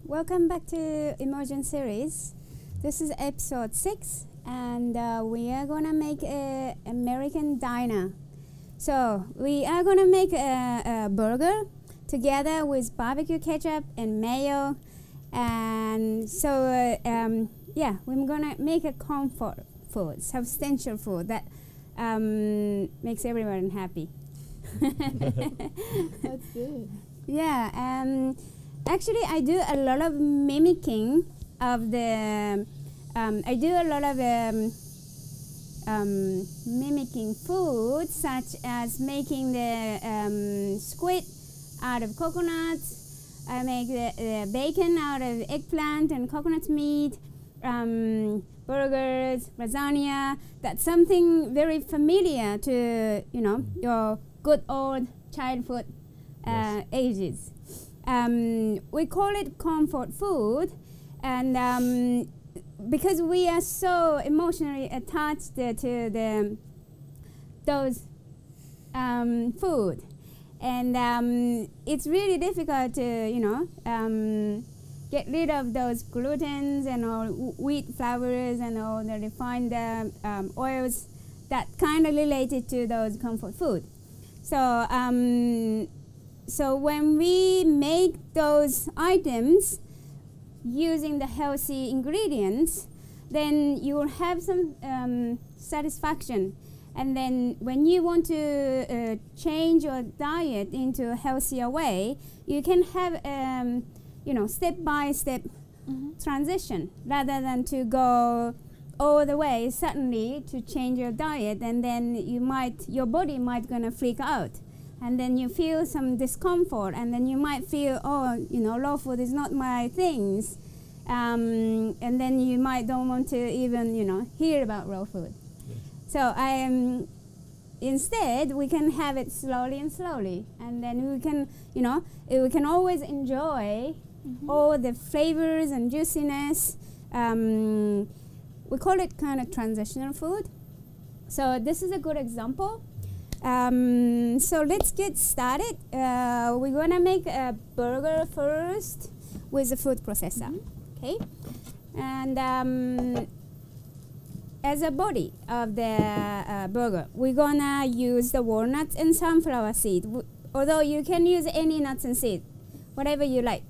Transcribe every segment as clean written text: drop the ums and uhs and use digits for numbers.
welcome back to Immersion series. This is episode 6 and we are gonna make a American diner. So we are gonna make a burger together with barbecue ketchup and mayo, and so yeah, we're gonna make a comfort food, substantial food that makes everyone happy. That's good. Yeah, actually I do a lot of mimicking of the, I do a lot of mimicking food, such as making the squid out of coconuts. I make the bacon out of eggplant and coconut meat, burgers, lasagna. That's something very familiar to, you know, your good old childhood ages. We call it comfort food, and because we are so emotionally attached to those food, and it's really difficult to, you know, get rid of those glutens and all wheat flours and all the refined oils that kind of related to those comfort food. So so when we make those items using the healthy ingredients, then you will have some satisfaction. And then when you want to change your diet into a healthier way, you can have you know, step-by-step transition, rather than to go all the way suddenly to change your diet, and then your body might gonna freak out. And then you feel some discomfort, and then you might feel, oh, you know, raw food is not my things, and then you might don't want to even, you know, hear about raw food. Yes. So instead we can have it slowly and slowly, and then we can, you know, we can always enjoy all the flavors and juiciness. We call it kind of transitional food. So this is a good example. So let's get started. We're gonna make a burger first with a food processor, okay? And as a body of the burger, we're gonna use the walnuts and sunflower seed. Although you can use any nuts and seed, whatever you like.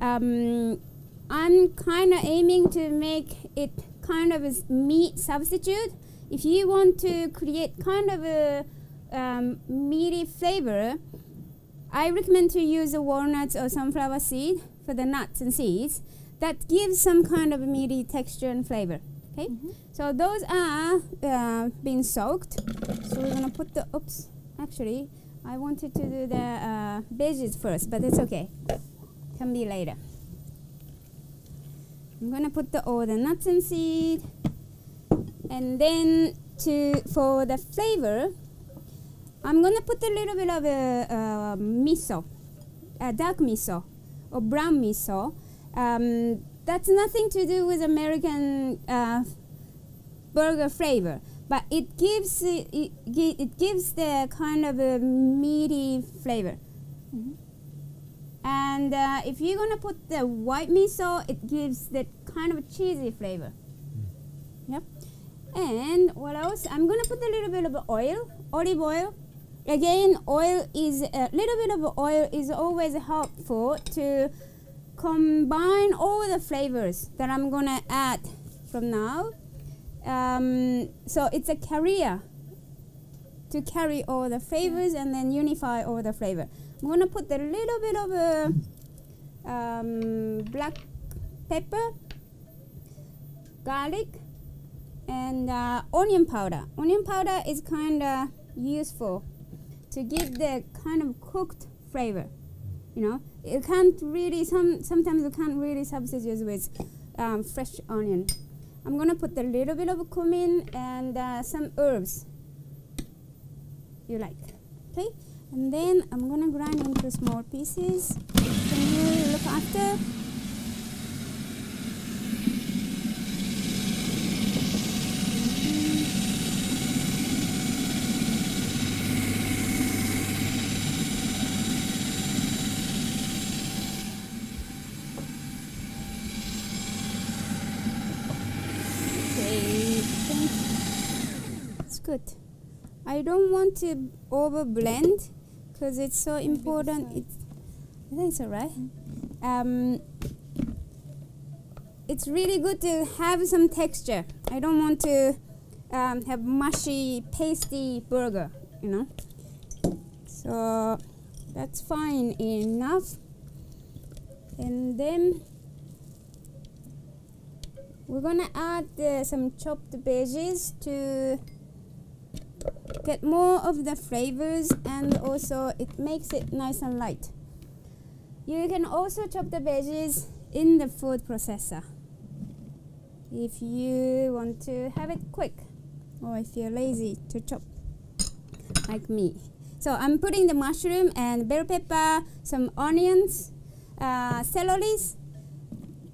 I'm kind of aiming to make it kind of a meat substitute. If you want to create kind of a meaty flavor, I recommend to use the walnuts or sunflower seed for the nuts and seeds. That gives some kind of meaty texture and flavor. Okay, so those are being soaked. So we're gonna put the, oops, actually I wanted to do the veggies first, but it's okay, can be later. I'm gonna put all the nuts and seed, and then for the flavor, I'm gonna put a little bit of miso, dark miso or brown miso. That's nothing to do with American burger flavor, but it gives the kind of a meaty flavor. And if you're gonna put the white miso, it gives that kind of a cheesy flavor. Yep. And what else? I'm gonna put a little bit of oil, olive oil. Again, a little bit of oil is always helpful to combine all the flavors that I'm gonna add from now. So it's a carrier to carry all the flavors and then unify all the flavor. I'm gonna put a little bit of black pepper, garlic, and onion powder. Onion powder is kind of useful to give the kind of cooked flavor. You know, you can't really, sometimes you can't really substitute with fresh onion. I'm gonna put a little bit of cumin and some herbs you like, okay? And then I'm gonna grind into small pieces. Can you look after? good. I don't want to over blend because it's so important. I think it's alright. It's really good to have some texture. I don't want to have mushy, pasty burger, you know. So that's fine enough. And then we're gonna add some chopped veggies to get more of the flavors, and also it makes it nice and light. You can also chop the veggies in the food processor if you want to have it quick, or if you're lazy to chop like me. So I'm putting the mushroom and bell pepper, some onions, celery,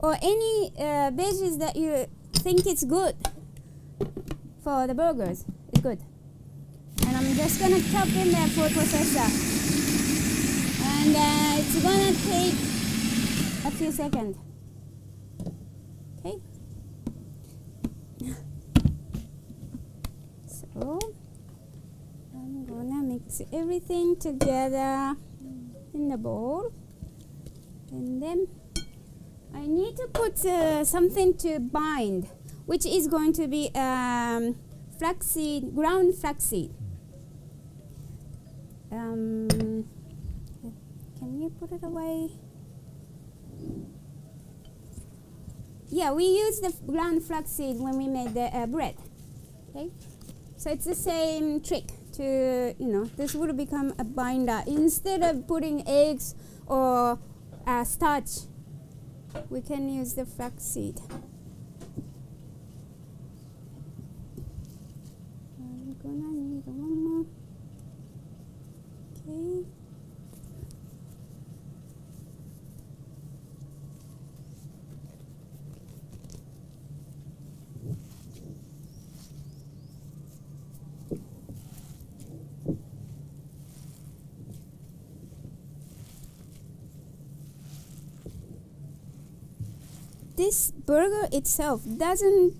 or any veggies that you think it's good for the burgers. It's good. And I'm just gonna chop in the food processor, and it's gonna take a few seconds. Okay. So I'm gonna mix everything together in the bowl, and then I need to put something to bind, which is going to be flaxseed, ground flaxseed. Can you put it away? Yeah, we use the ground flaxseed when we made the bread. Okay, so it's the same trick to, you know, this will become a binder. Instead of putting eggs or starch, we can use the flaxseed. I'm gonna need one more. Okay. This burger itself doesn't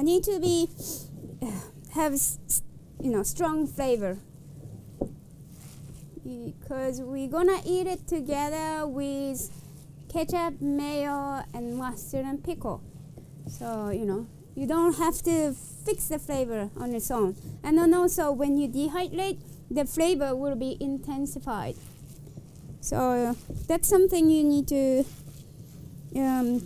need to be have strong flavor, because we're gonna eat it together with ketchup, mayo, and mustard and pickle. So you don't have to fix the flavor on its own. And then also when you dehydrate, the flavor will be intensified. So that's something you need to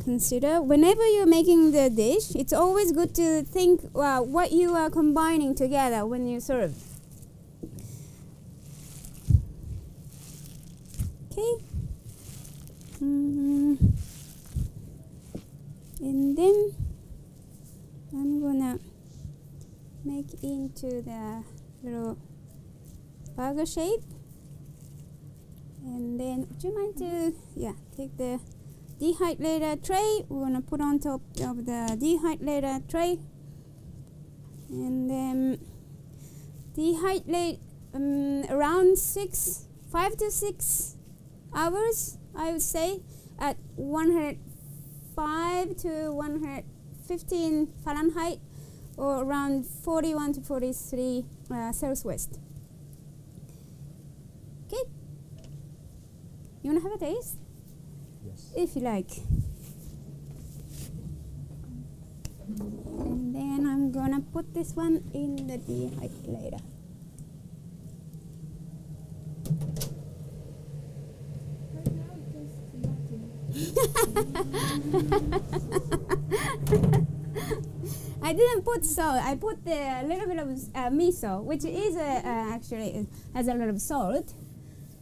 consider whenever you're making the dish. It's always good to think what you are combining together when you serve. Okay. And then I'm gonna make into the little burger shape. And then would you mind to take the dehydrator tray? We're gonna put on top of the dehydrator tray, and then dehydrate around 5 to 6 hours, I would say, at 105 to 115 Fahrenheit, or around 41 to 43 Celsius. Okay, you wanna have a taste? Yes. If you like. And then I'm gonna put this one in the dehydrator. I didn't put salt. I put a little bit of miso, which is actually has a lot of salt.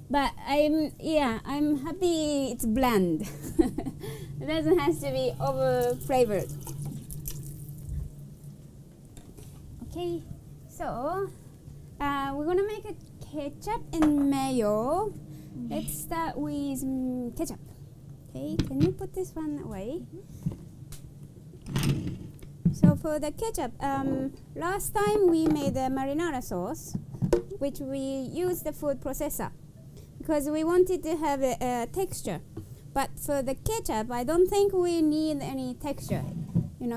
But I'm happy it's bland. It doesn't have to be over flavored. Okay, so we're gonna make a ketchup and mayo. Let's start with ketchup. Okay, can you put this one away? So for the ketchup, last time we made the marinara sauce, which we used the food processor, because we wanted to have a texture. But for the ketchup, I don't think we need any texture.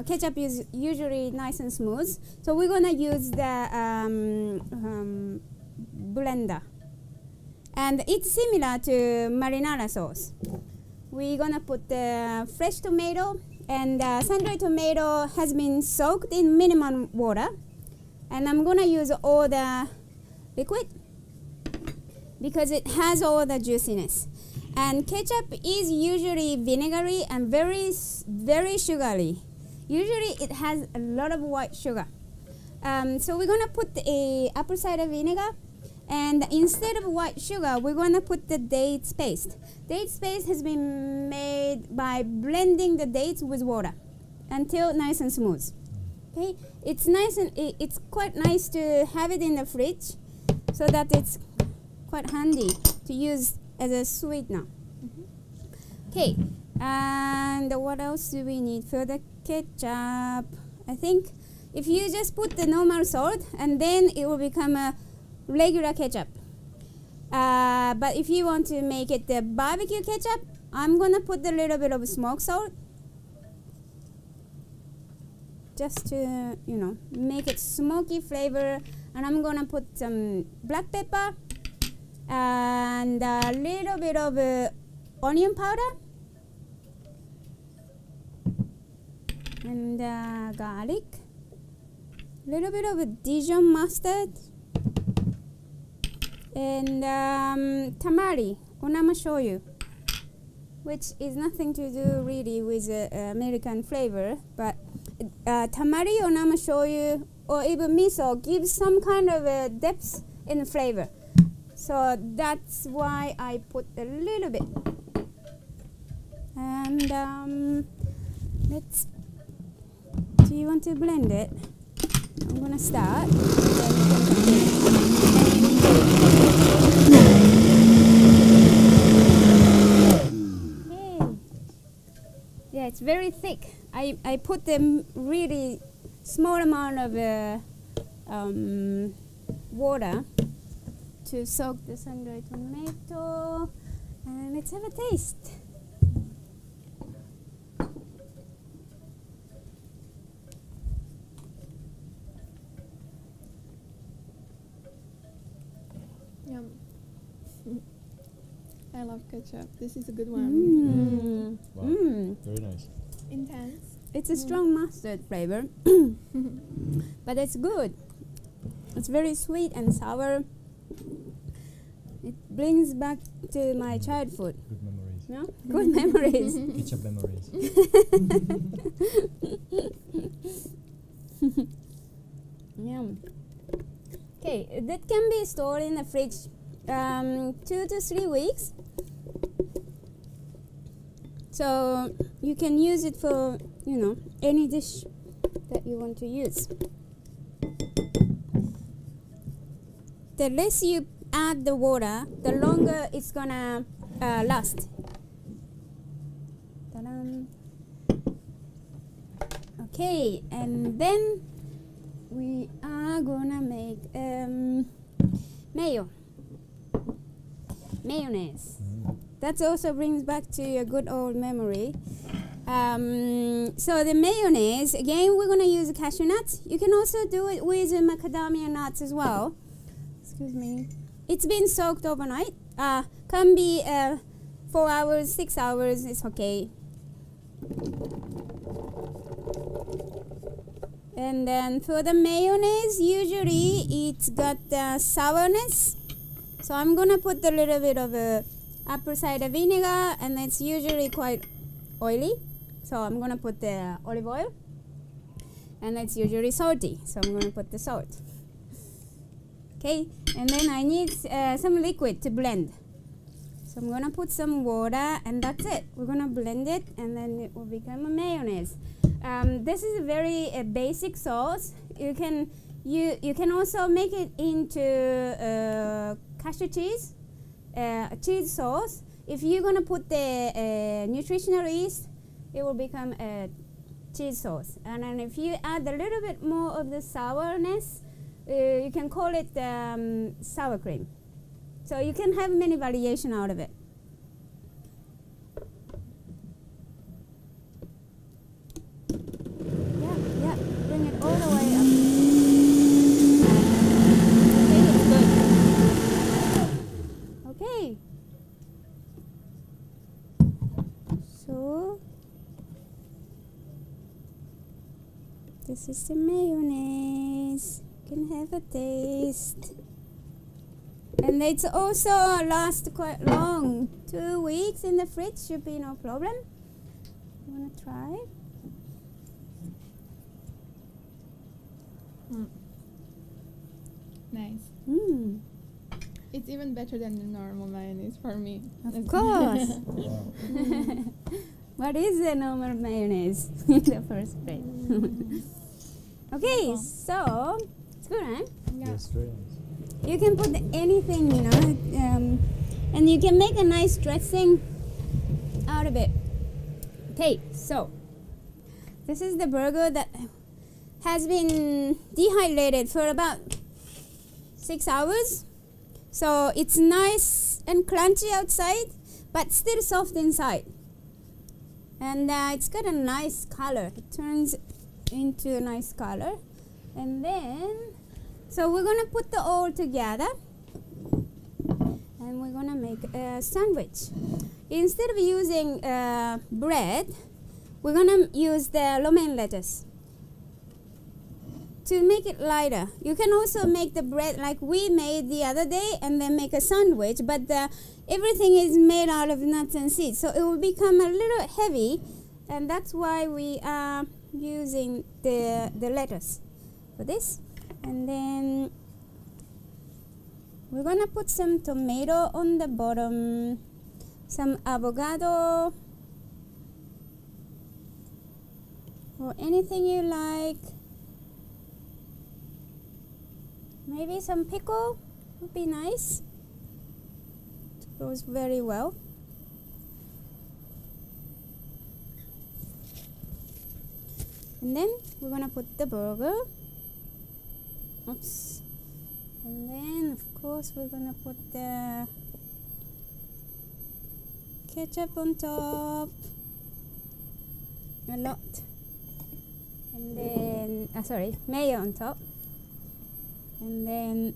ketchup is usually nice and smooth. So we're gonna use the blender. And it's similar to marinara sauce. We're gonna put the fresh tomato, and sun-dried tomato has been soaked in minimum water. And I'm gonna use all the liquid because it has all the juiciness. And ketchup is usually vinegary and very, very sugary. Usually it has a lot of white sugar. So we're gonna put a apple cider vinegar, and instead of white sugar, we're gonna put the dates paste. Dates paste has been made by blending the dates with water until nice and smooth. Okay, it's nice and it's quite nice to have it in the fridge, so that it's quite handy to use as a sweetener. Okay, and what else do we need for the ketchup? I think if you just put the normal salt, and then it will become a regular ketchup. But if you want to make it the barbecue ketchup, I'm gonna put a little bit of smoked salt, just to make it smoky flavor. And I'm gonna put some black pepper and a little bit of onion powder and garlic, a little bit of Dijon mustard, and tamari, onama shoyu, which is nothing to do really with American flavor, but tamari, onama shoyu, or even miso gives some kind of a depth in flavor. So that's why I put a little bit. And do you want to blend it? I'm going to start. Okay. Yeah, it's very thick. I put the really small amount of water to soak the sun-dried tomato, and let's have a taste. Yum. I love ketchup. This is a good one. Wow, very nice. Intense. It's a strong mustard flavor, but it's good. It's very sweet and sour. It brings back to my childhood. Good memories. No? Good memories. Ketchup memories. Yum. Okay, that can be stored in the fridge 2 to 3 weeks. So you can use it for, any dish that you want to use. The less you add the water, the longer it's gonna last. Ta-dam. Okay, and then we are gonna make mayonnaise. That also brings back to a good old memory. So the mayonnaise, again, we're gonna use cashew nuts. You can also do it with macadamia nuts as well. Excuse me. It's been soaked overnight. Can be 4 hours, 6 hours, it's okay. And then for the mayonnaise, usually it's got sourness. So I'm gonna put a little bit of apple cider vinegar, and it's usually quite oily. So I'm gonna put the olive oil, and it's usually salty. So I'm gonna put the salt. Okay, and then I need some liquid to blend. So I'm gonna put some water, and that's it. We're gonna blend it, and then it will become a mayonnaise. This is a very basic sauce. You can also make it into cashew cheese, cheese sauce. If you're gonna put the nutritional yeast, it will become a cheese sauce. And then if you add a little bit more of the sourness, you can call it sour cream. So you can have many variations out of it. So this is the mayonnaise. You can have a taste. And it's also last quite long. 2 weeks in the fridge should be no problem. You wanna try? Nice. Mm. It's even better than the normal mayonnaise for me. Of course. Wow. What is the normal mayonnaise in the first place? Okay, so it's good, huh? Yeah. That's very nice. You can put anything, you know, and you can make a nice dressing out of it. Okay, so this is the burger that has been dehydrated for about 6 hours. So it's nice and crunchy outside, but still soft inside. And it's got a nice color. It turns into a nice color. And then, so we're gonna put the all together. And we're gonna make a sandwich. Instead of using bread, we're gonna use the romaine lettuce to make it lighter. You can also make the bread like we made the other day and then make a sandwich, but everything is made out of nuts and seeds, so it will become a little heavy, and that's why we are using the lettuce for this. And then we're gonna put some tomato on the bottom, some avocado, or anything you like. Maybe some pickle would be nice. It goes very well. And then we're gonna put the burger. Oops. And then of course we're gonna put the ketchup on top. A lot. And then, mayo on top. And then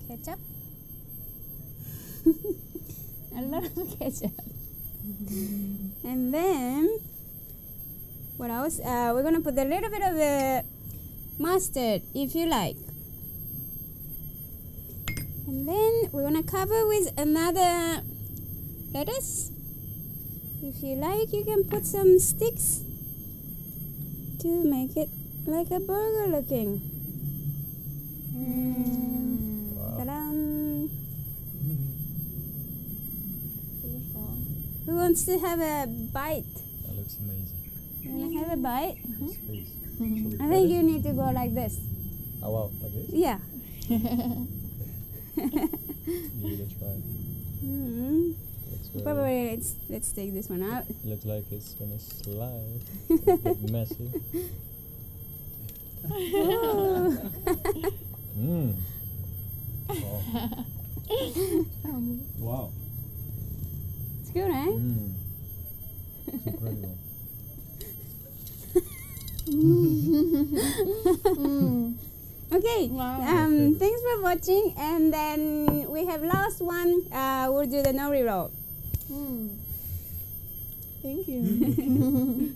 ketchup. A lot of ketchup. And then what else? We're gonna put a little bit of mustard if you like. And then we're gonna cover with another lettuce. If you like, you can put some sticks to make it like a burger looking. And Wow. ta-da! Beautiful. Who wants to have a bite? That looks amazing. You wanna have a bite? Yes, please. I think you need to go like this. Oh wow, like this? Yeah. Give it a try. Mm. Looks very, Probably let's take this one out. looks like it's gonna slide. A bit messy. Ooh. Mmm. Wow. Wow. It's good, eh? Mmm. It's incredible. Okay. Wow. Thanks for watching, and then we have last one. We'll do the nori roll. Thank you.